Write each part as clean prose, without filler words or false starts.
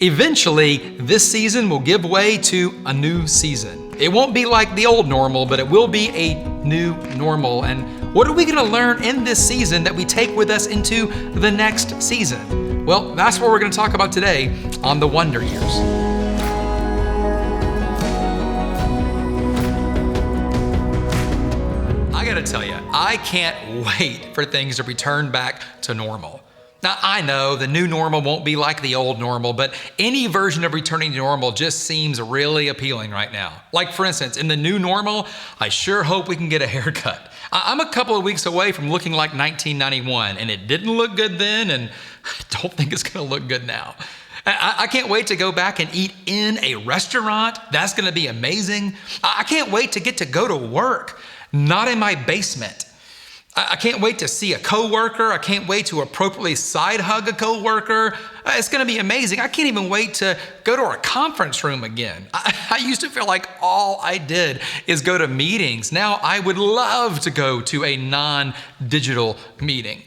Eventually, this season will give way to a new season. It won't be like the old normal, but it will be a new normal. And what are we going to learn in this season that we take with us into the next season? Well, that's what we're going to talk about today on the Wonder Years. I got to tell you, I can't wait for things to return back to normal. Now, I know the new normal won't be like the old normal, but any version of returning to normal just seems really appealing right now. Like, for instance, in the new normal, I sure hope we can get a haircut. I'm a couple of weeks away from looking like 1991, and it didn't look good then, and I don't think it's going to look good now. I can't wait to go back and eat in a restaurant. That's going to be amazing. I can't wait to get to go to work, not in my basement. I can't wait to see a coworker. I can't wait to appropriately side hug a coworker. It's going to be amazing. I can't even wait to go to our conference room again. I used to feel like all I did is go to meetings. Now I would love to go to a non-digital meeting.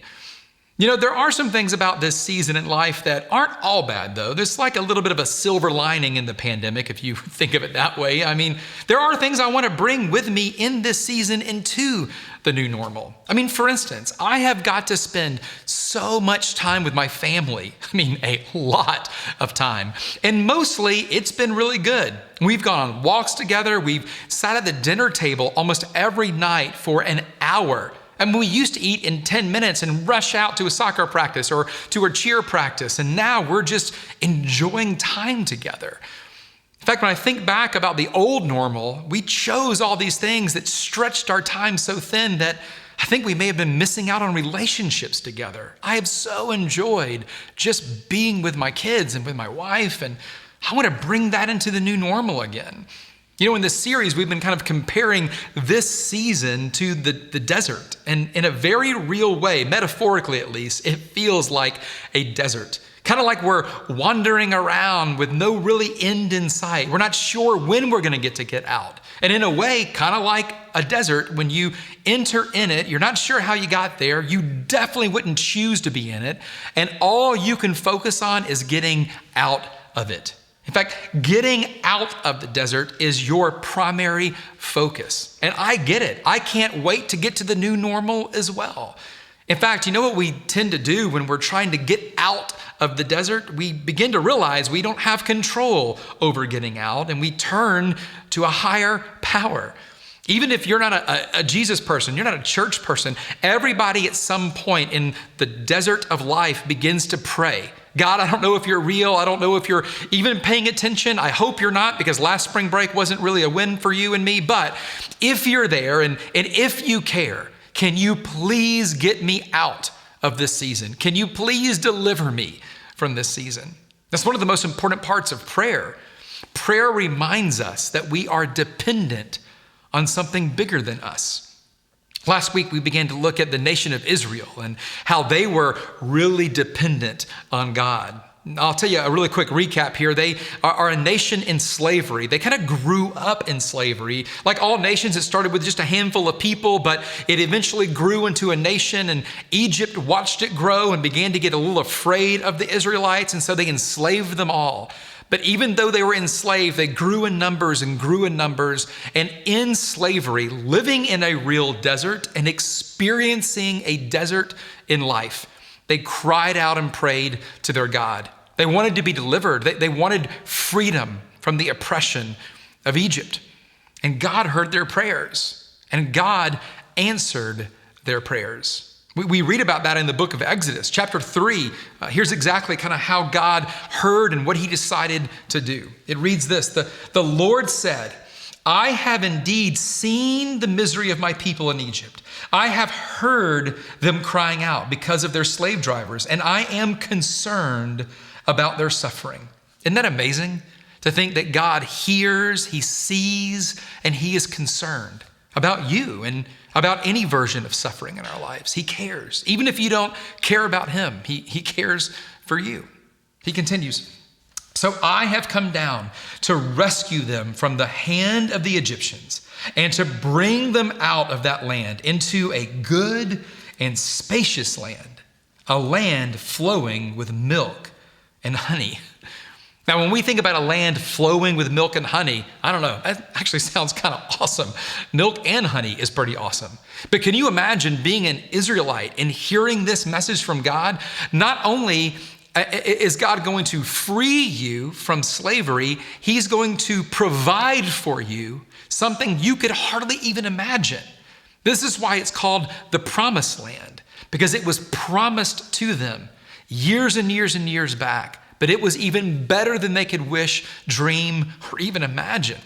You know, there are some things about this season in life that aren't all bad, though. There's like a little bit of a silver lining in the pandemic, if you think of it that way. I mean, there are things I want to bring with me in this season into the new normal. I mean, for instance, I have got to spend so much time with my family. I mean, a lot of time. And mostly, it's been really good. We've gone on walks together. We've sat at the dinner table almost every night for an hour. And we used to eat in 10 minutes and rush out to a soccer practice or to a cheer practice. And now we're just enjoying time together. In fact, when I think back about the old normal, we chose all these things that stretched our time so thin that I think we may have been missing out on relationships together. I have so enjoyed just being with my kids and with my wife, and I want to bring that into the new normal again. You know, in this series, we've been kind of comparing this season to the desert. And in a very real way, metaphorically at least, it feels like a desert. Kind of like we're wandering around with no really end in sight. We're not sure when we're going to get out. And in a way, kind of like a desert, when you enter in it, you're not sure how you got there. You definitely wouldn't choose to be in it. And all you can focus on is getting out of it. In fact, getting out of the desert is your primary focus. And I get it. I can't wait to get to the new normal as well. In fact, you know what we tend to do when we're trying to get out of the desert? We begin to realize we don't have control over getting out, and we turn to a higher power. Even if you're not a Jesus person, you're not a church person, everybody at some point in the desert of life begins to pray. God, I don't know if you're real. I don't know if you're even paying attention. I hope you're not, because last spring break wasn't really a win for you and me. But if you're there and if you care, can you please get me out of this season? Can you please deliver me from this season? That's one of the most important parts of prayer. Prayer reminds us that we are dependent on something bigger than us. Last week, we began to look at the nation of Israel and how they were really dependent on God. I'll tell you a really quick recap here. They are a nation in slavery. They kind of grew up in slavery. Like all nations, it started with just a handful of people, but it eventually grew into a nation, and Egypt watched it grow and began to get a little afraid of the Israelites, and so they enslaved them all. But even though they were enslaved, they grew in numbers and grew in numbers. And in slavery, living in a real desert and experiencing a desert in life, they cried out and prayed to their God. They wanted to be delivered. They wanted freedom from the oppression of Egypt. And God heard their prayers, and God answered their prayers. We read about that in the book of Exodus, chapter 3. Here's exactly kind of how God heard and what he decided to do. It reads this: the Lord said, I have indeed seen the misery of my people in Egypt. I have heard them crying out because of their slave drivers, and I am concerned about their suffering. Isn't that amazing? To think that God hears, he sees, and he is concerned about you and about any version of suffering in our lives. He cares. Even if you don't care about him, he cares for you. He continues, so I have come down to rescue them from the hand of the Egyptians and to bring them out of that land into a good and spacious land, a land flowing with milk and honey. Now, when we think about a land flowing with milk and honey, I don't know, that actually sounds kind of awesome. Milk and honey is pretty awesome. But can you imagine being an Israelite and hearing this message from God? Not only is God going to free you from slavery, he's going to provide for you something you could hardly even imagine. This is why it's called the Promised Land, because it was promised to them years and years and years back. But it was even better than they could wish, dream, or even imagine.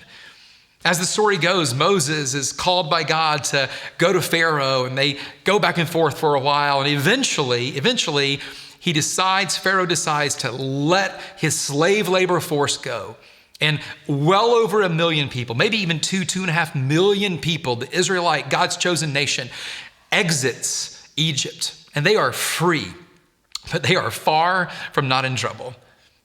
As the story goes, Moses is called by God to go to Pharaoh, and they go back and forth for a while. And eventually, Pharaoh decides to let his slave labor force go. And well over 1 million people, maybe even 2.5 million people, the Israelite, God's chosen nation, exits Egypt. And they are free, but they are far from not in trouble.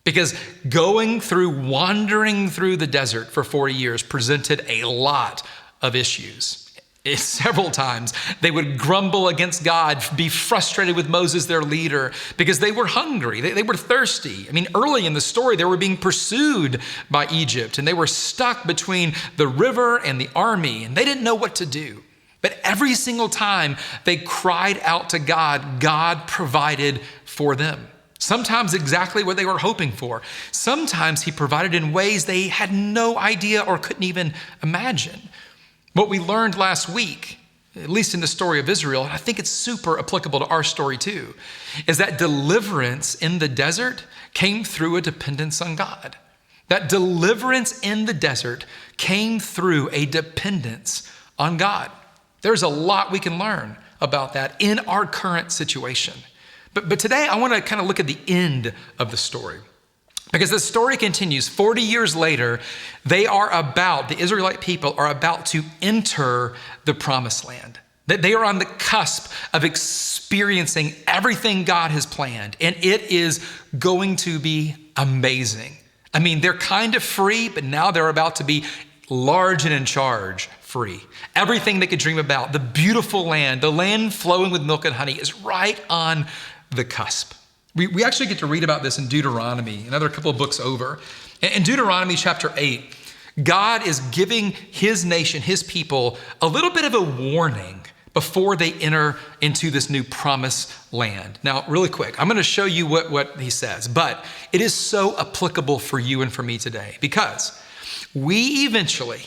Because wandering through the desert for 40 years presented a lot of issues. Several times they would grumble against God, be frustrated with Moses, their leader, because they were hungry, they were thirsty. I mean, early in the story, they were being pursued by Egypt, and they were stuck between the river and the army, and they didn't know what to do. But every single time they cried out to God, God provided for them. Sometimes exactly what they were hoping for. Sometimes he provided in ways they had no idea or couldn't even imagine. What we learned last week, at least in the story of Israel, and I think it's super applicable to our story too, is that deliverance in the desert came through a dependence on God. That deliverance in the desert came through a dependence on God. There's a lot we can learn about that in our current situation. But today I want to kind of look at the end of the story, because the story continues. 40 years later, the Israelite people are about to enter the Promised Land. They are on the cusp of experiencing everything God has planned, and it is going to be amazing. I mean, they're kind of free, but now they're about to be large and in charge, free. Everything they could dream about, the beautiful land, the land flowing with milk and honey, is right on the cusp. We actually get to read about this in Deuteronomy, another couple of books over. In Deuteronomy chapter 8, God is giving his nation, his people, a little bit of a warning before they enter into this new promised land. Now, really quick, I'm going to show you what he says, but it is so applicable for you and for me today, because we eventually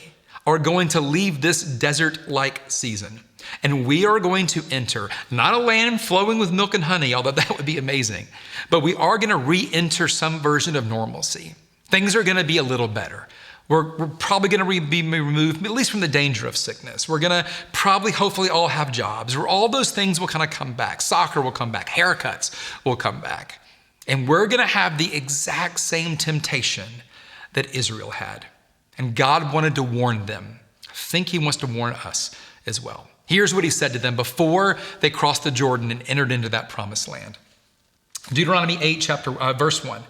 are going to leave this desert-like season. And we are going to enter not a land flowing with milk and honey, although that would be amazing, but we are going to re-enter some version of normalcy. Things are going to be a little better. We're probably going to be removed, at least from the danger of sickness. We're going to probably, hopefully, all have jobs, or all those things will kind of come back. Soccer will come back. Haircuts will come back. And we're going to have the exact same temptation that Israel had. And God wanted to warn them. I think he wants to warn us as well. Here's what he said to them before they crossed the Jordan and entered into that promised land. Deuteronomy 8, verse 1.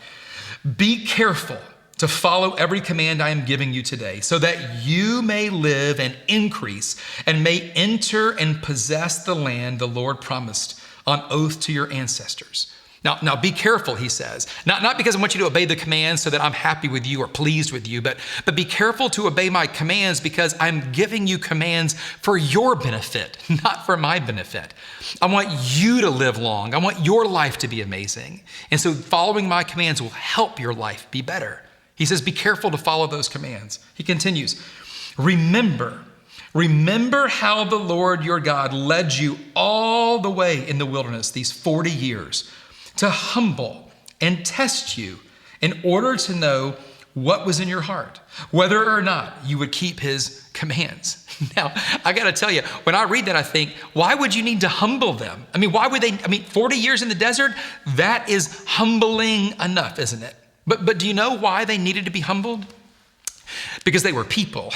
Be careful to follow every command I am giving you today, so that you may live and increase and may enter and possess the land the Lord promised on oath to your ancestors. Now be careful, he says. Not because I want you to obey the commands so that I'm happy with you or pleased with you, but be careful to obey my commands because I'm giving you commands for your benefit, not for my benefit. I want you to live long. I want your life to be amazing. And so following my commands will help your life be better. He says, be careful to follow those commands. He continues, remember how the Lord your God led you all the way in the wilderness these 40 years to humble and test you in order to know what was in your heart, whether or not you would keep his commands. Now, I got to tell you, when I read that, I think, why would you need to humble them? 40 years in the desert, that is humbling enough, isn't it? But do you know why they needed to be humbled? Because they were people.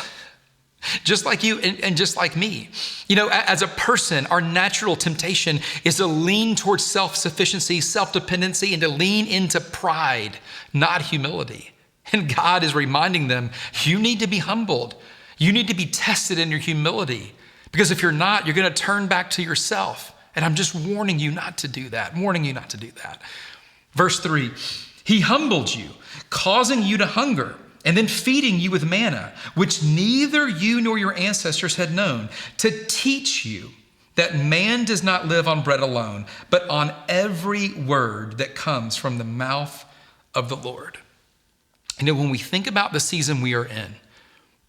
Just like you and just like me. You know, as a person, our natural temptation is to lean towards self-sufficiency, self-dependency, and to lean into pride, not humility. And God is reminding them, you need to be humbled. You need to be tested in your humility. Because if you're not, you're going to turn back to yourself. And I'm just warning you not to do that, Verse 3, He humbled you, causing you to hunger, and then feeding you with manna, which neither you nor your ancestors had known, to teach you that man does not live on bread alone, but on every word that comes from the mouth of the Lord. You know, when we think about the season we are in,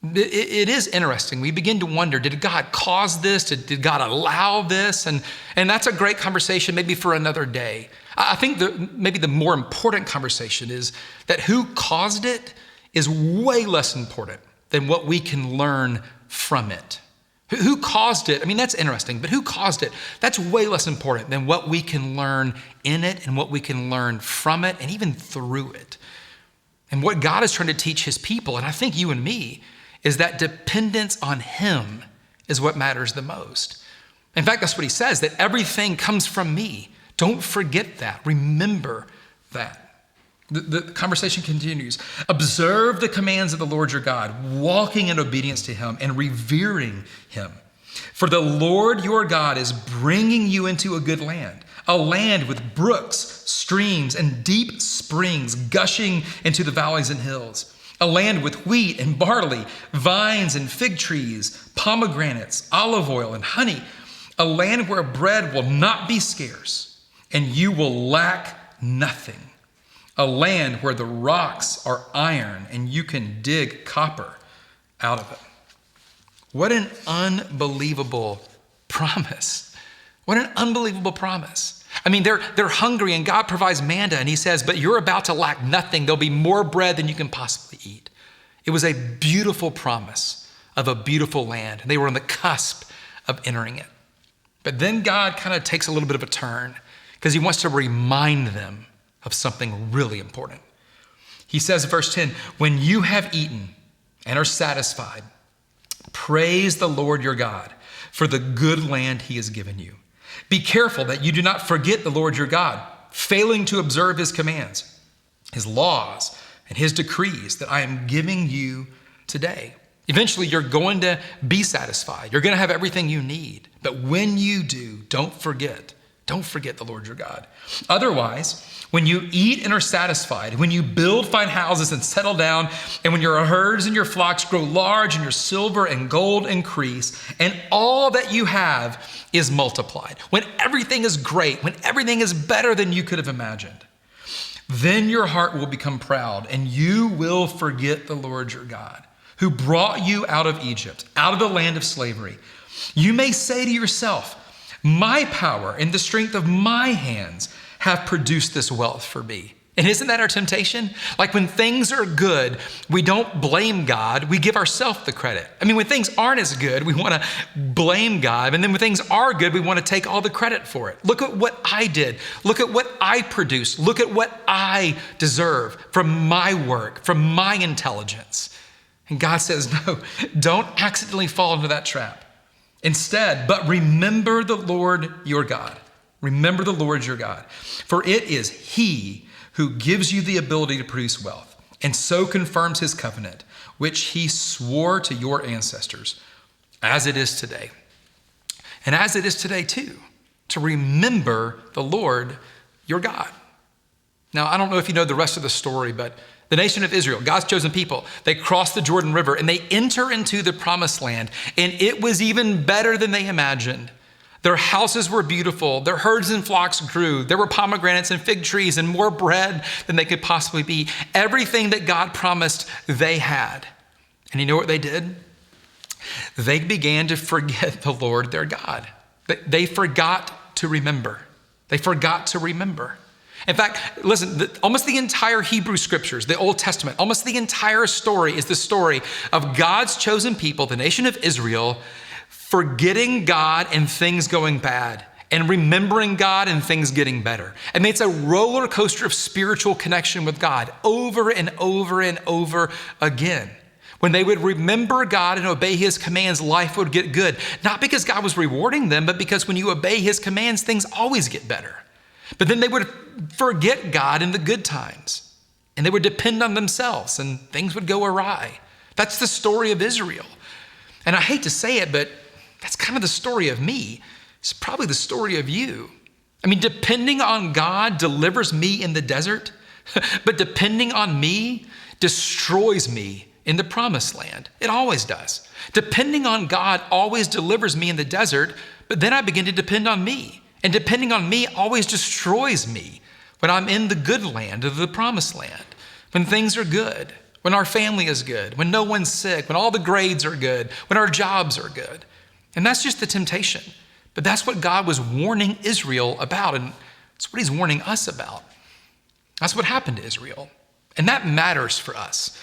it is interesting. We begin to wonder, did God cause this? Did God allow this? And that's a great conversation maybe for another day. I think maybe the more important conversation is that who caused it is way less important than what we can learn from it. Who caused it? I mean, that's interesting, but who caused it? That's way less important than what we can learn in it and what we can learn from it and even through it. And what God is trying to teach his people, and I think you and me, is that dependence on him is what matters the most. In fact, that's what he says, that everything comes from me. Don't forget that. Remember that. The conversation continues. Observe the commands of the Lord your God, walking in obedience to him and revering him. For the Lord your God is bringing you into a good land, a land with brooks, streams, and deep springs gushing into the valleys and hills. A land with wheat and barley, vines and fig trees, pomegranates, olive oil and honey. A land where bread will not be scarce and you will lack nothing. A land where the rocks are iron and you can dig copper out of it. What an unbelievable promise. What an unbelievable promise. I mean, they're hungry and God provides manna and he says, but you're about to lack nothing. There'll be more bread than you can possibly eat. It was a beautiful promise of a beautiful land. They were on the cusp of entering it. But then God kind of takes a little bit of a turn because he wants to remind them of something really important. He says in verse 10, when you have eaten and are satisfied, praise the Lord your God for the good land he has given you. Be careful that you do not forget the Lord your God, failing to observe his commands, his laws, and his decrees that I am giving you today. Eventually, you're going to be satisfied. You're going to have everything you need. But when you do, don't forget the Lord your God. Otherwise, when you eat and are satisfied, when you build fine houses and settle down, and when your herds and your flocks grow large and your silver and gold increase, and all that you have is multiplied, when everything is great, when everything is better than you could have imagined, then your heart will become proud and you will forget the Lord your God, who brought you out of Egypt, out of the land of slavery. You may say to yourself, my power and the strength of my hands have produced this wealth for me. And isn't that our temptation? Like when things are good, we don't blame God, we give ourselves the credit. I mean, when things aren't as good, we want to blame God. And then when things are good, we want to take all the credit for it. Look at what I did. Look at what I produced. Look at what I deserve from my work, from my intelligence. And God says, no, don't accidentally fall into that trap. Instead, but remember the Lord your God. Remember the Lord your God. For it is he who gives you the ability to produce wealth, and so confirms his covenant, which he swore to your ancestors, as it is today. And as it is today too, to remember the Lord your God. Now, I don't know if you know the rest of the story, but the nation of Israel, God's chosen people, they cross the Jordan River and they enter into the promised land, and it was even better than they imagined. Their houses were beautiful. Their herds and flocks grew. There were pomegranates and fig trees and more bread than they could possibly be. Everything that God promised, they had. And you know what they did? They began to forget the Lord their God. They forgot to remember. They forgot to remember. In fact, listen, almost the entire Hebrew scriptures, the Old Testament, almost the entire story is the story of God's chosen people, the nation of Israel, forgetting God and things going bad, and remembering God and things getting better. I mean, it's a roller coaster of spiritual connection with God over and over and over again. When they would remember God and obey his commands, life would get good. Not because God was rewarding them, but because when you obey his commands, things always get better. But then they would forget God in the good times, and they would depend on themselves, and things would go awry. That's the story of Israel. And I hate to say it, but that's kind of the story of me. It's probably the story of you. I mean, depending on God delivers me in the desert, But depending on me destroys me in the promised land. It always does. Depending on God always delivers me in the desert, but then I begin to depend on me. And depending on me always destroys me when I'm in the good land of the promised land, when things are good, when our family is good, when no one's sick, when all the grades are good, when our jobs are good. And that's just the temptation. But that's what God was warning Israel about, and it's what he's warning us about. That's what happened to Israel. And that matters for us.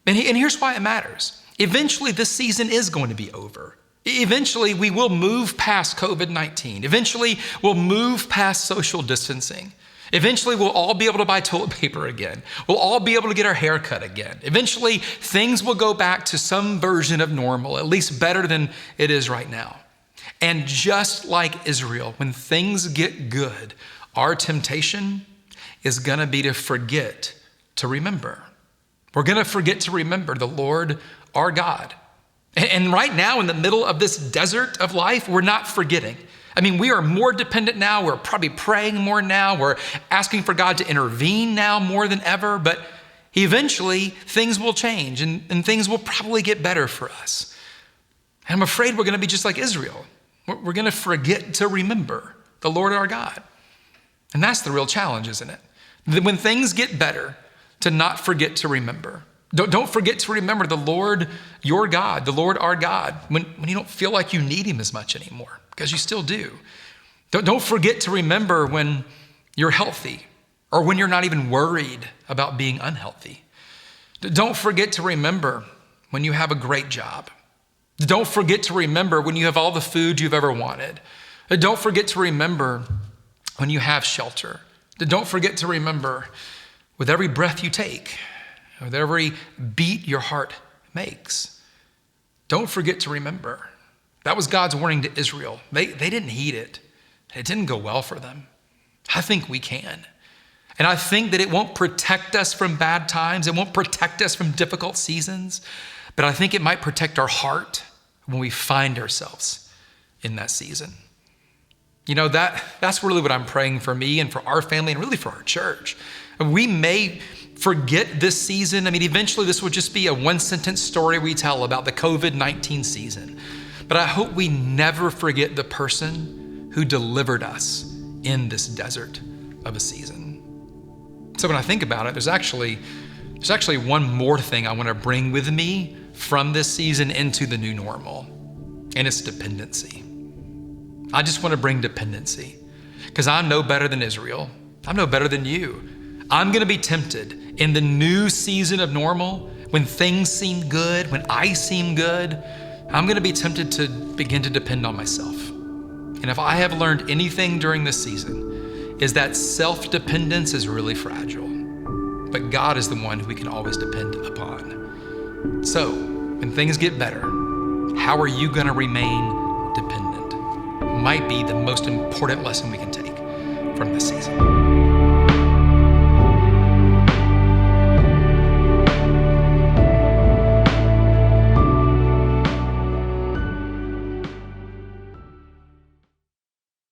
And here's why it matters. Eventually, this season is going to be over. Eventually, we will move past COVID-19. Eventually, we'll move past social distancing. Eventually, we'll all be able to buy toilet paper again. We'll all be able to get our hair cut again. Eventually, things will go back to some version of normal, at least better than it is right now. And just like Israel, when things get good, our temptation is going to be to forget to remember. We're going to forget to remember the Lord our God. And right now, in the middle of this desert of life, we're not forgetting. I mean, we are more dependent now. We're probably praying more now. We're asking for God to intervene now more than ever. But eventually, things will change and things will probably get better for us. And I'm afraid we're going to be just like Israel. We're going to forget to remember the Lord our God. And that's the real challenge, isn't it? When things get better, to not forget to remember. Don't forget to remember the Lord your God, the Lord our God, when you don't feel like you need him as much anymore, because you still do. Don't forget to remember when you're healthy or when you're not even worried about being unhealthy. Don't forget to remember when you have a great job. Don't forget to remember when you have all the food you've ever wanted. Don't forget to remember when you have shelter. Don't forget to remember with every breath you take, with every beat your heart makes. Don't forget to remember. That was God's warning to Israel. They didn't heed it. It didn't go well for them. I think we can. And I think that it won't protect us from bad times. It won't protect us from difficult seasons. But I think it might protect our heart when we find ourselves in that season. You know, that's really what I'm praying for me and for our family and really for our church. We may forget this season. I mean, eventually this will just be a one-sentence story we tell about the COVID-19 season. But I hope we never forget the person who delivered us in this desert of a season. So when I think about it, there's actually one more thing I want to bring with me from this season into the new normal, and it's dependency. I just want to bring dependency because I'm no better than Israel. I'm no better than you. I'm going to be tempted in the new season of normal, when things seem good, when I seem good, I'm going to be tempted to begin to depend on myself. And if I have learned anything during this season, is that self-dependence is really fragile. But God is the one who we can always depend upon. So, when things get better, how are you going to remain dependent? Might be the most important lesson we can take from this season.